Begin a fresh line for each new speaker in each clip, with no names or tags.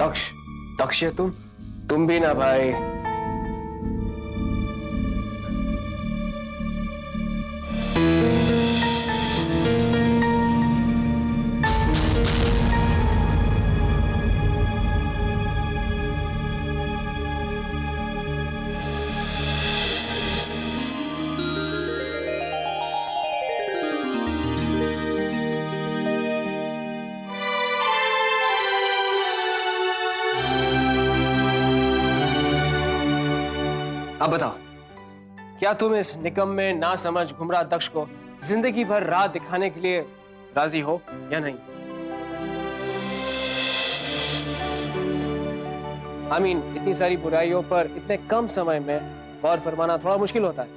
दक्ष, दक्ष तुम भी ना भाई। अब बताओ, क्या तुम इस निकम्मे ना समझ गुमराह दक्ष को जिंदगी भर राह दिखाने के लिए राजी हो या नहीं? इतनी सारी बुराइयों पर इतने कम समय में गौर फरमाना थोड़ा मुश्किल होता है।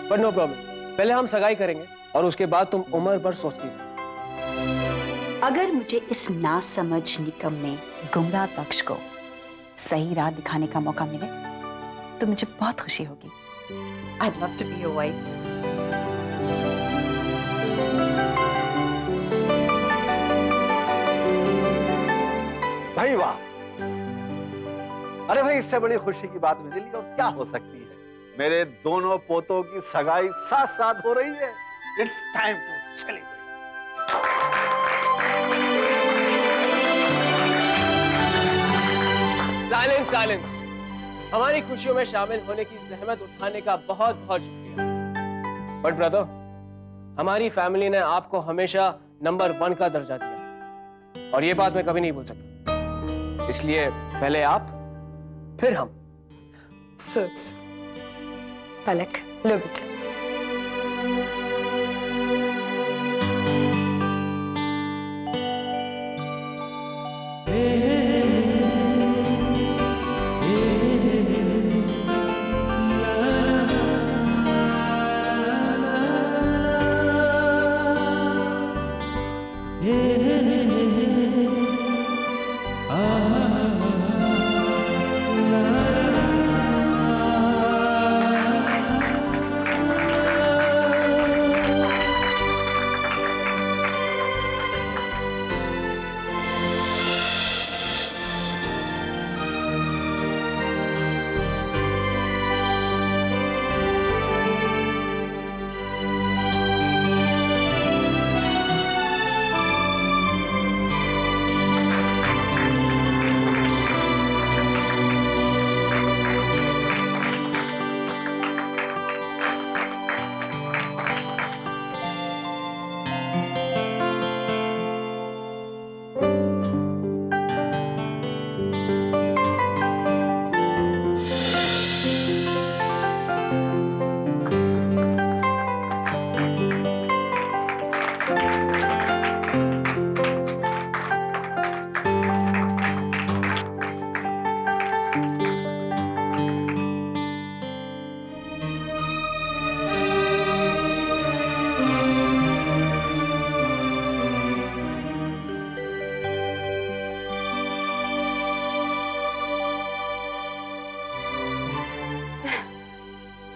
पर नो प्रॉब्लम, पहले हम सगाई करेंगे और उसके बाद तुम उम्र भर सोचती रहो।
अगर मुझे इस नासमझ निकम्मे गुमराह दक्ष को सही राह दिखाने का मौका मिले तो मुझे बहुत खुशी होगी। I'd love to be your wife.
भाई वाह, अरे भाई इससे बड़ी खुशी की बात मेरे लिए और क्या हो सकती है। मेरे दोनों पोतों की सगाई साथ साथ हो रही है। It's time to celebrate.
Silence, silence. हमारी खुशियों में शामिल होने की जहमत उठाने का बहुत बहुत शुक्रिया। बट ब्रदर, हमारी फैमिली ने आपको हमेशा नंबर 1 का दर्जा दिया और ये बात मैं कभी नहीं भूल सकता। इसलिए पहले आप, फिर हम।
सच पलक, लो बेटा।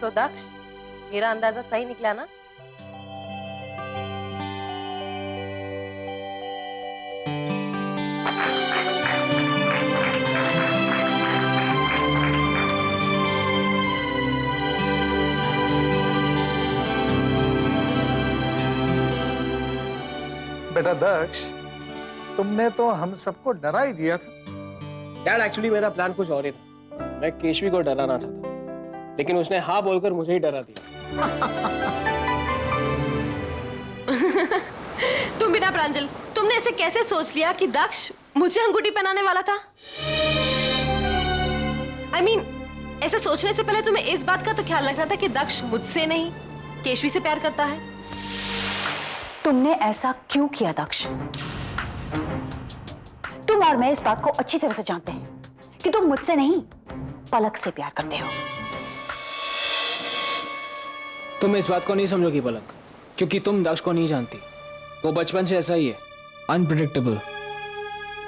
सो दक्ष, मेरा अंदाजा सही निकला ना?
बेटा दक्ष, तुमने तो हम सबको डरा ही दिया था।
डैड, एक्चुअली मेरा प्लान कुछ और ही था। मैं केशवी को डराना चाहता, लेकिन उसने हाँ बोलकर मुझे ही डरा दिया।
तुम बिना प्रांजल, तुमने ऐसे कैसे सोच लिया कि दक्ष मुझे अंगूठी पहनाने वाला था? ऐसे सोचने से पहले तुम्हें इस बात का तो ख्याल रखना था कि दक्ष मुझसे नहीं केशवी से प्यार करता है।
तुमने ऐसा क्यों किया दक्ष? तुम और मैं इस बात को अच्छी तरह से जानते हैं कि तुम मुझसे नहीं पलक से प्यार करते हो।
तुम इस बात को नहीं समझोगी पलक, क्योंकि तुम दक्ष को नहीं जानती। वो बचपन से ऐसा ही है, अनप्रेडिक्टेबल।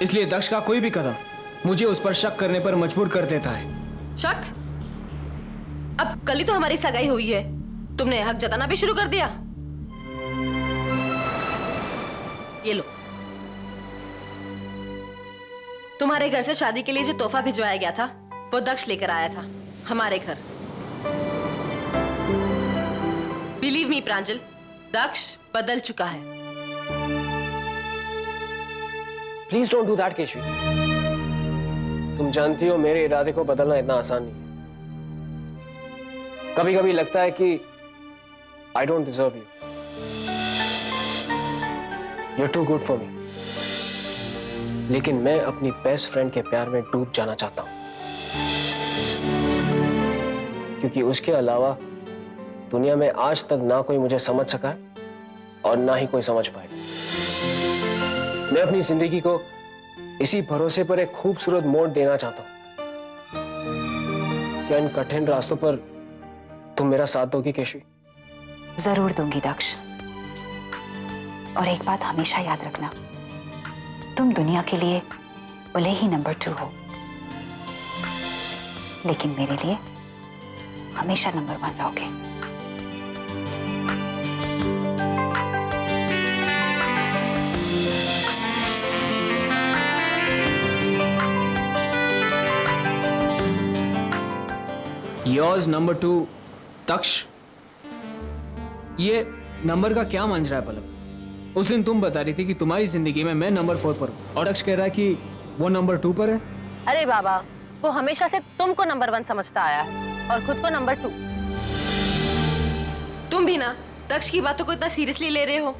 इसलिए दक्ष का कोई भी कदम मुझे उस पर शक करने पर मजबूर कर देता है।
शक? अब कल ही तो हमारी सगाई हुई है, तुमने हक जताना भी शुरू कर दिया। ये लो। तुम्हारे घर से शादी के लिए जो तोहफा भिजवाया गया था वो दक्ष लेकर आया था हमारे घर। बिलीव मी प्रांजल, दक्ष बदल चुका है।
Please don't do that Keshavi. तुम जानती हो मेरे इरादे को बदलना इतना आसान नहीं है। कभी कभी लगता है कि I don't deserve you, you are too good for me, लेकिन मैं अपनी बेस्ट फ्रेंड के प्यार में डूब जाना चाहता हूं, क्योंकि उसके अलावा दुनिया में आज तक ना कोई मुझे समझ सका है और ना ही कोई समझ पाएगा। मैं अपनी जिंदगी को इसी भरोसे पर एक खूबसूरत मोड़ देना चाहता हूं। क्या इन कठिन रास्तों पर तुम मेरा साथ दोगी केशवी?
जरूर दूंगी दक्ष। और एक बात हमेशा याद रखना, तुम दुनिया के लिए भले ही नंबर 2 हो, लेकिन मेरे लिए हमेशा नंबर 1 रहोगे।
योर्स नंबर 2 दक्ष। ये नंबर का क्या मान रहा है पलक? उस दिन तुम बता रही थी कि तुम्हारी जिंदगी में मैं नंबर 4 पर हूं और दक्ष कह रहा है कि वो नंबर 2 पर है।
अरे बाबा, वो हमेशा से तुमको नंबर 1 समझता आया है और खुद को नंबर 2। तुम भी ना दक्ष की बातों को इतना सीरियसली ले रहे हो।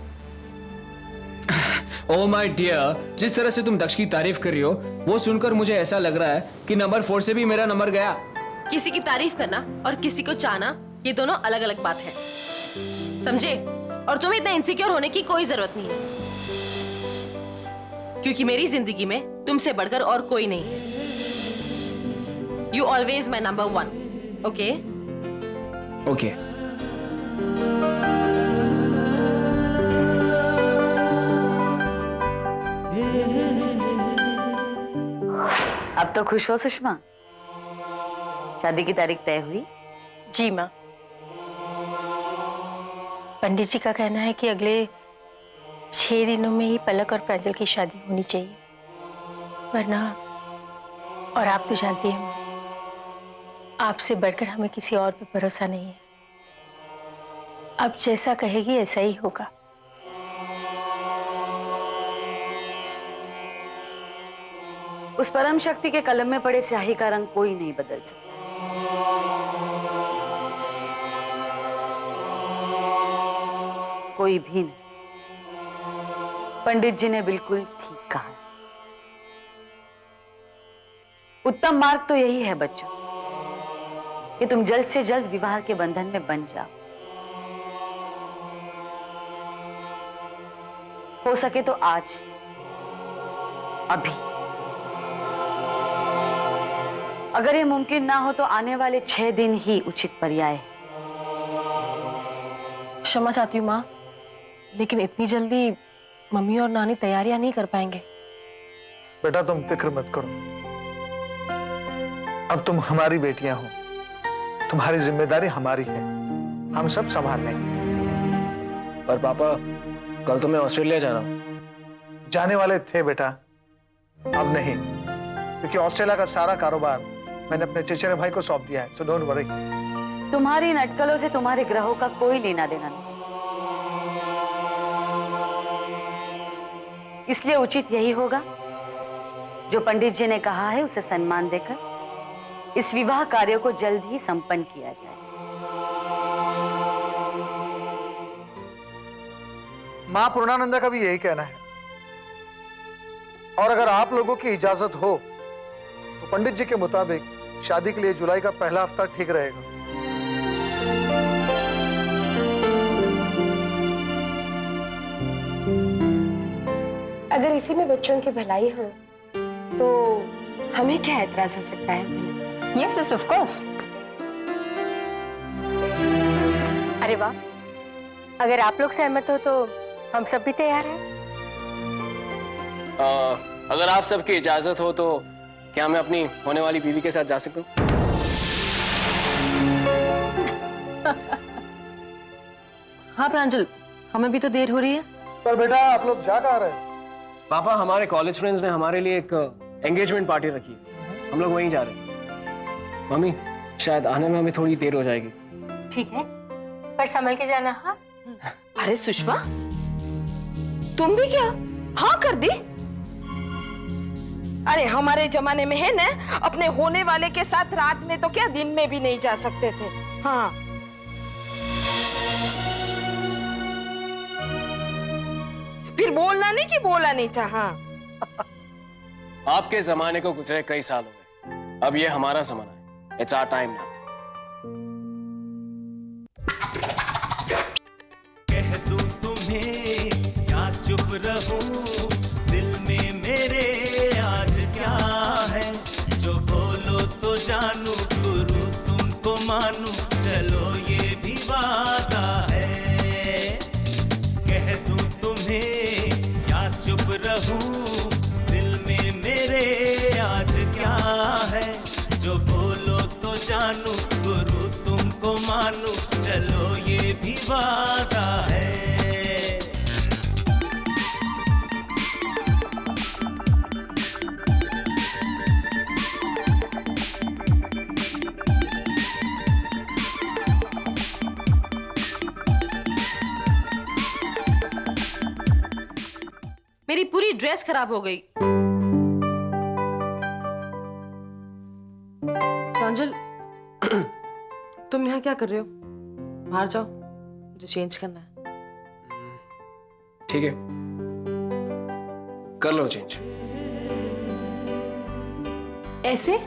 ओह माय डियर, जिस तरह से तुम दक्ष की तारीफ कर रही हो वो सुनकर मुझे ऐसा लग रहा है कि नंबर 4 से भी मेरा नंबर गया।
किसी की तारीफ करना और किसी को चाहना ये दोनों अलग अलग बात है, समझे? और तुम्हें इतना इनसिक्योर होने की कोई जरूरत नहीं है, क्योंकि मेरी जिंदगी में तुमसे बढ़कर और कोई नहीं है। You always my number 1, okay?
Okay.
अब तो खुश हो सुषमा? शादी की तारीख तय हुई?
जी माँ। पंडित जी का कहना है कि अगले 6 दिनों में ही पलक और प्रांजल की शादी होनी चाहिए, वरना, और आप तो जानती हैं माँ, आपसे बढ़कर हमें किसी और पे भरोसा नहीं है। अब जैसा कहेगी ऐसा ही होगा।
उस परम शक्ति के कलम में पड़े स्याही का रंग कोई नहीं बदल सकता। कोई भी नहीं। पंडित जी ने बिल्कुल ठीक कहा। उत्तम मार्ग तो यही है बच्चों कि तुम जल्द से जल्द विवाह के बंधन में बंध जाओ। हो सके तो आज, अभी। अगर ये मुमकिन ना हो तो आने वाले 6 दिन ही उचित पर्याय है।
क्षमा चाहती हूँ माँ, लेकिन इतनी जल्दी मम्मी और नानी तैयारियां नहीं कर पाएंगे।
बेटा तुम फिक्र मत करो, अब तुम हमारी बेटियां हो, तुम्हारी जिम्मेदारी हमारी है, हम सब संभाल लेंगे।
पर पापा, कल तो मैं ऑस्ट्रेलिया जा रहा हूं।
जाने वाले थे बेटा, अब नहीं, क्योंकि ऑस्ट्रेलिया का सारा कारोबार मैंने अपने चचेरे भाई को सौंप दिया है, सो डोंट वरी।
तुम्हारी नटकलों से तुम्हारे ग्रहों का कोई लेना देना नहीं, इसलिए उचित यही होगा जो पंडित जी ने कहा है उसे सम्मान देकर इस विवाह कार्य को जल्द ही संपन्न किया जाए।
मां पूर्णानंदा का भी यही कहना है, और अगर आप लोगों की इजाजत हो तो पंडित जी के मुताबिक शादी के लिए जुलाई का पहला हफ्ता ठीक रहेगा।
अगर इसी में बच्चों की भलाई हो तो हमें क्या एतराज हो सकता है?
Yes yes of course.
अरे वाह, अगर आप लोग सहमत हो तो हम सब भी तैयार हैं।
अगर आप सबकी इजाजत हो तो क्या मैं अपनी होने वाली बीवी के साथ जा सकता हूँ?
हाँ प्रांजल, हमें भी तो देर हो रही है।
पर बेटा आप लोग जा कहाँ रहे?
पापा, हमारे कॉलेज फ्रेंड्स ने हमारे लिए एक एंगेजमेंट पार्टी रखी है, हम लोग वहीं जा रहे हैं। मम्मी, शायद आने में हमें थोड़ी देर हो जाएगी।
ठीक है, पर संभल के जाना। हाँ,
अरे सुषमा, तुम भी क्या हाँ कर दी?
अरे हमारे जमाने में है ना, अपने होने वाले के साथ रात में तो क्या दिन में भी नहीं जा सकते थे। हाँ, फिर बोलना नहीं कि बोला नहीं था। हाँ,
आपके जमाने को गुजरे कई साल हो गए, अब ये हमारा जमाना है। It's our time now.
कह दूं तुम्हें या चुप रहूं, दिल में मेरे आज क्या है, जो बोलो तो जानू, गुरु तुमको मानू, चलो ये भी वादा है। कह दूं तुम्हें या चुप रहूं, दिल में मेरे आज क्या है, जो बोलो तो जानू, गुरु तुमको मानू, चलो ये भी वादा है।
मेरी पूरी ड्रेस खराब हो गई। प्रांजल, तुम यहाँ क्या कर रहे हो? बाहर जाओ, मुझे चेंज करना है।
ठीक है, कर लो चेंज।
ऐसे?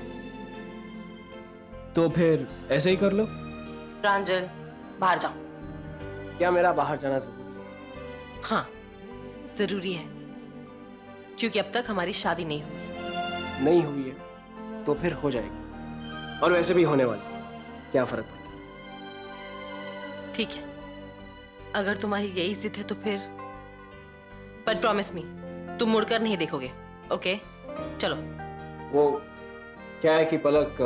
तो फिर ऐसे ही कर लो।
प्रांजल, बाहर जाओ।
क्या मेरा बाहर जाना जरूरी है?
हाँ, जरूरी है, क्योंकि अब तक हमारी शादी नहीं हुई।
नहीं हुई है तो फिर हो जाएगी, और वैसे भी होने वाली, क्या फर्क पड़ता है?
ठीक है, अगर तुम्हारी यही जिद है तो फिर, बट प्रॉमिस मी, तुम मुड़कर नहीं देखोगे। ओके, चलो।
वो क्या है कि पलक,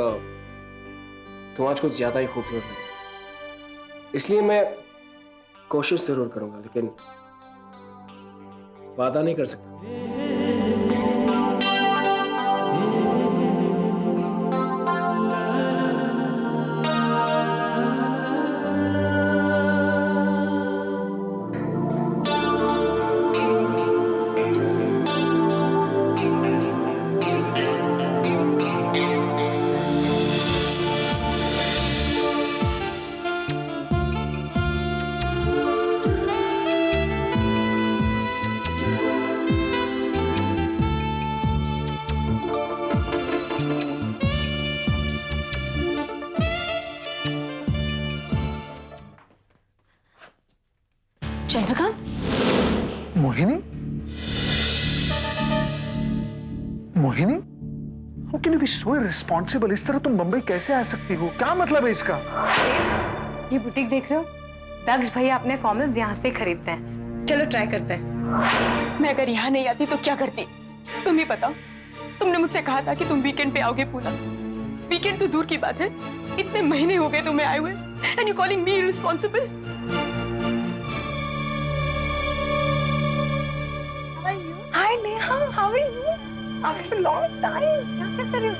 तुम आज कुछ ज्यादा ही खूबसूरत लगे, इसलिए मैं कोशिश जरूर करूंगा, लेकिन वादा नहीं कर सकता।
Chandrakant,
Mohini, Mohini, how can you be so irresponsible? इस तरह तुम मुंबई कैसे आ सकती हो? क्या मतलब है इसका?
ये बुटीक देख रहे हो? दक्ष भैया अपने फॉर्मल्स यहाँ से खरीदते हैं। चलो ट्राई करते हैं।
मैं अगर यहाँ नहीं आती तो क्या करती? तुम ही बताओ। तुमने मुझसे कहा था कि तुम वीकेंड पे आओगे पूना। वीकेंड तो दूर की बात है, इतने महीने हो गए तुम्हें आए हुए, and you calling me irresponsible.
Hi Neha, how are you? After long time, क्या कर रहे हो?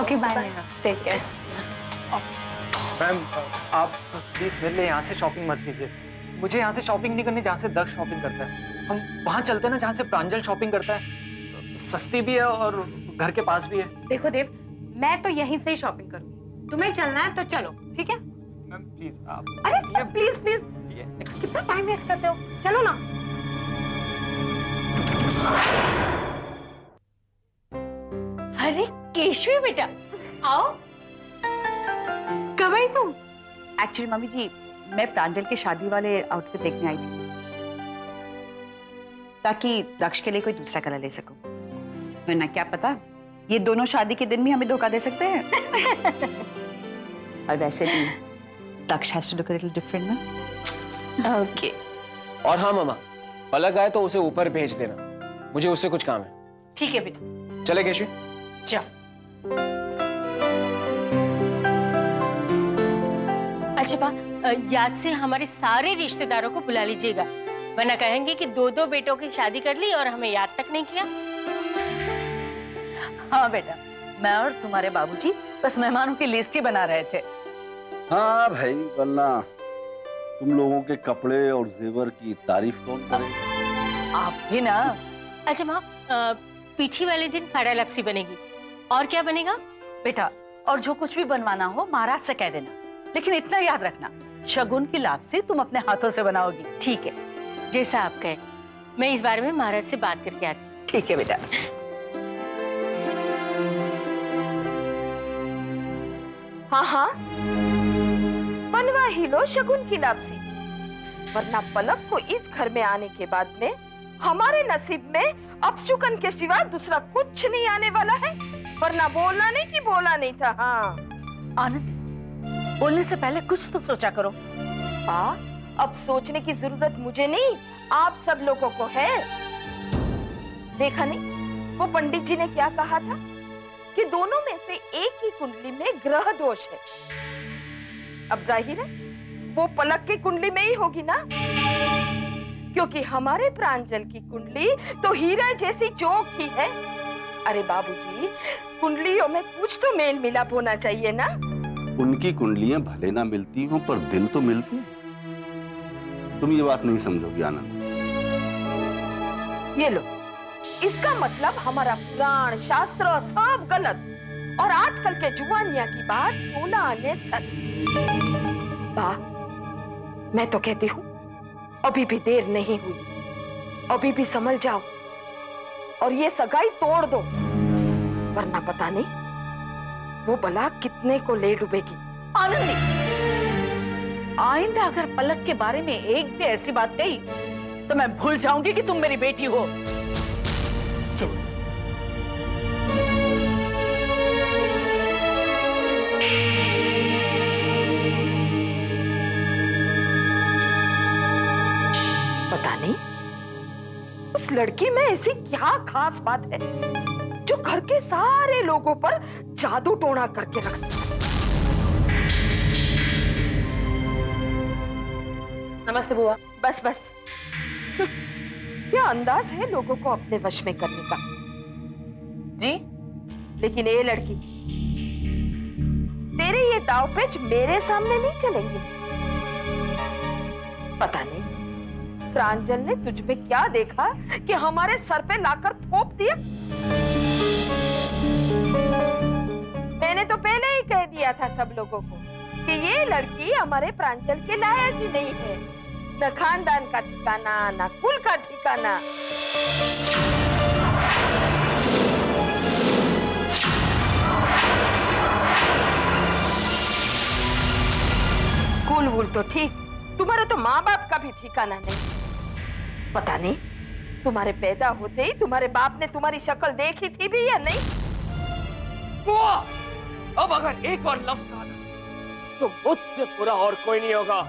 Okay, bye Neha, take care.
Ma'am, आप प्लीज मेरे लिए यहाँ से शॉपिंग मत कीजिए। मुझे यहाँ से शॉपिंग नहीं करनी जहाँ से दक्ष शॉपिंग करता है। हम वहाँ चलते हैं ना जहाँ से प्रांजल शॉपिंग करता है। सस्ती भी है और घर के पास भी है।
देखो देव, मैं तो यहीं से ही शॉपिंग करूंगी। तुम्हें चलना है तो चलो, ठीक है?
मैम प्लीज आप,
अरे प्लीज प्लीज, कितना टाइम वेस्ट करते हो, चलो ना। अरे केशवी बेटा, आओ। कब आई तुम?
एक्चुअली मम्मी जी, मैं प्रांजल के शादी वाले आउटफिट देखने आई थी, ताकि दक्ष के लिए कोई दूसरा कलर ले सकूं। वरना क्या पता, ये दोनों शादी के दिन भी हमें धोखा दे सकते हैं। और वैसे भी Daksh has to look a little different ना।
ओके।
और हाँ मामा, पलक आए तो उसे ऊपर भेज देना, मुझे उससे कुछ काम है।
ठीक है बेटा,
चले केशवी।
जाओ। अच्छा बा, याद से हमारे सारे रिश्तेदारों को बुला लीजिएगा, वरना कहेंगे कि दो दो बेटों की शादी कर ली और हमें याद तक नहीं किया।
हाँ बेटा, मैं और तुम्हारे बाबूजी बस मेहमानों की लिस्ट ही बना रहे थे।
हाँ भाई, वरना तुम लोगों के कपड़े और जेवर की तारीफ कौन करे?
आप भी ना।
अच्छा माँ, पीछी वाले दिन फाड़ा लपसी बनेगी, और क्या बनेगा?
बेटा, और जो कुछ भी बनवाना हो महाराज से कह देना, लेकिन इतना याद रखना, शगुन की लापसी तुम अपने हाथों से बनाओगी।
ठीक है, जैसा आप कहें। मैं इस बारे में महाराज से बात करके आती हूँ।
ठीक है बेटा।
हाँ हाँ, बनवा ही लो शगुन की लापसी, वरना पलक को इस घर में आने के बाद में हमारे नसीब में अपशुकन के सिवा दूसरा कुछ नहीं आने वाला है। वरना बोलना नहीं कि बोला नहीं था। हाँ
आनंद, बोलने से पहले कुछ तो सोचा करो।
अब सोचने की जरूरत मुझे नहीं, आप सब लोगों को है। देखा नहीं वो पंडित जी ने क्या कहा था कि दोनों में से एक ही कुंडली में ग्रह दोष है। अब जाहिर है वो पलक की कुंडली में ही होगी ना, क्योंकि हमारे प्रांजल की कुंडली तो हीरा जैसी चौक ही है। अरे बाबूजी, कुंडलियों में कुछ तो मेल मिलाप होना चाहिए ना।
उनकी कुंडलियां भले ना मिलती हों, पर दिल तो मिलते हैं। तुम ये बात नहीं समझोगी आनंद।
ये लो, इसका मतलब हमारा पुराण शास्त्र सब गलत और आजकल के जुवानिया की बात 16 आने सच। वाह, मैं तो कहती हूँ अभी भी देर नहीं हुई, अभी भी संभल जाओ और ये सगाई तोड़ दो, वरना पता नहीं वो बला कितने को ले डूबेगी।
आनंदी, आइंदा अगर पलक के बारे में एक भी ऐसी बात कही तो मैं भूल जाऊंगी कि तुम मेरी बेटी हो। चलो।
पता नहीं उस लड़की में ऐसी क्या खास बात है जो घर के सारे लोगों पर जादू टोना करके रखती है।
नमस्ते बुआ।
बस बस, क्या अंदाज है लोगों को अपने वश में करने का।
जी,
लेकिन ये लड़की, तेरे ये दावपेच मेरे सामने नहीं चलेंगे। पता नहीं प्रांजल ने तुझ में क्या देखा कि हमारे सर पे लाकर थोप दिया। मैंने तो पहले ही कह दिया था सब लोगों को कि ये लड़की हमारे प्रांजल के लायक ही नहीं है, न खानदान का ठिकाना, न कुल का ठिकाना। कुल वूल तो ठीक, तुम्हारे तो माँ बाप का भी ठिकाना नहीं। पता नहीं तुम्हारे पैदा होते ही तुम्हारे बाप ने तुम्हारी शक्ल देखी थी भी या नहीं।
बुआ, अब अगर एक और लफ्ज कहा ना तो मुझसे बुरा और कोई नहीं होगा।